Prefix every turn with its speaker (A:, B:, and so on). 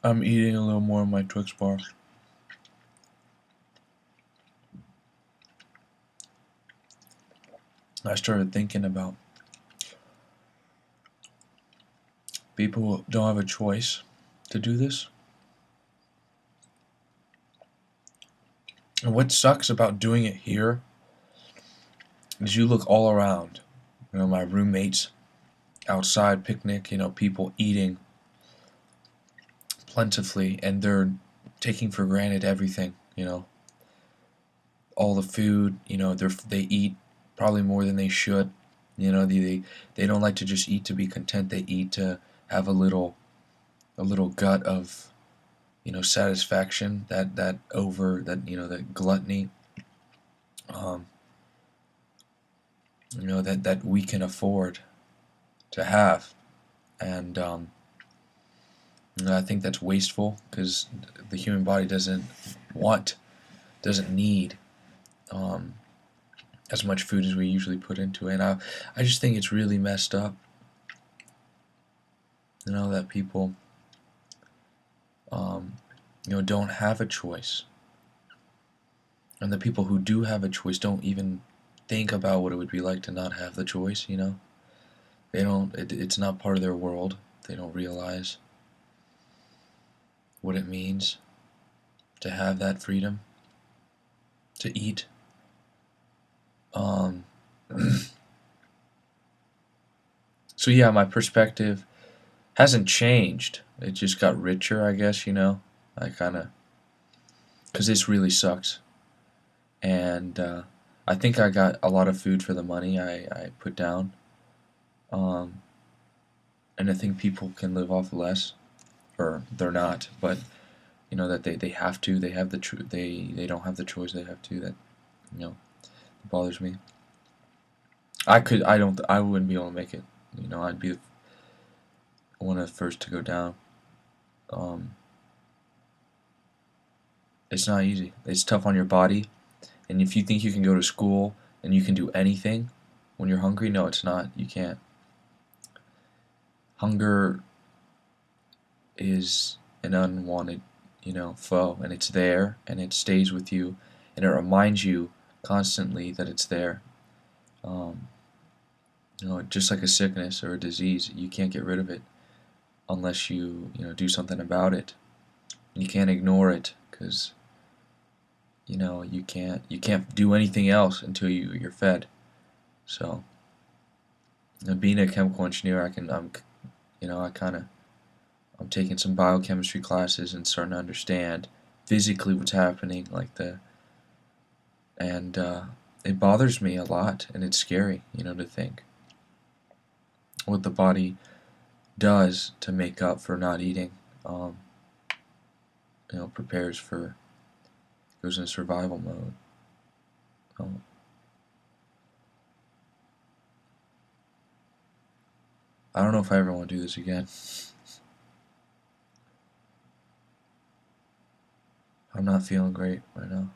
A: I'm eating a little more of my Twix bar. I started thinking about people who don't have a choice to do this. And what sucks about doing it here is you look all around. My roommates outside picnic, people eating plentifully, and they're taking for granted everything. All the food, they eat probably more than they should. They don't like to just eat to be content. They eat to have a little gut of satisfaction, that gluttony, um, that we can afford to have. And I think that's wasteful because the human body doesn't need um, as much food as we usually put into it. And I just think it's really messed up, that people, um, don't have a choice. And the people who do have a choice don't even think about what it would be like to not have the choice. They don't, it's not part of their world. They don't realize what it means to have that freedom to eat. Um, so yeah, my perspective hasn't changed. It just got richer, I guess. I kind of, because this really sucks. And I think I got a lot of food for the money I put down. Um, and I think people can live off less, or they're not, but that they have to. They have they don't have the choice. They have to. That you know bothers me. I wouldn't be able to make it. I'd be one of the first to go down. Um, it's not easy. It's tough on your body. And if you think you can go to school and you can do anything when you're hungry, no, it's not. You can't. Hunger is an unwanted, foe, and it's there, and it stays with you, and it reminds you constantly that it's there. Um, just like a sickness or a disease, you can't get rid of it unless you do something about it. You can't ignore it because you can't do anything else until you're fed. So, being a chemical engineer, I kind of I'm taking some biochemistry classes and starting to understand physically what's happening, and it bothers me a lot, and it's scary, to think what the body does to make up for not eating. Um, Prepares for goes in survival mode. Um, I don't know if I ever want to do this again. I'm not feeling great right now.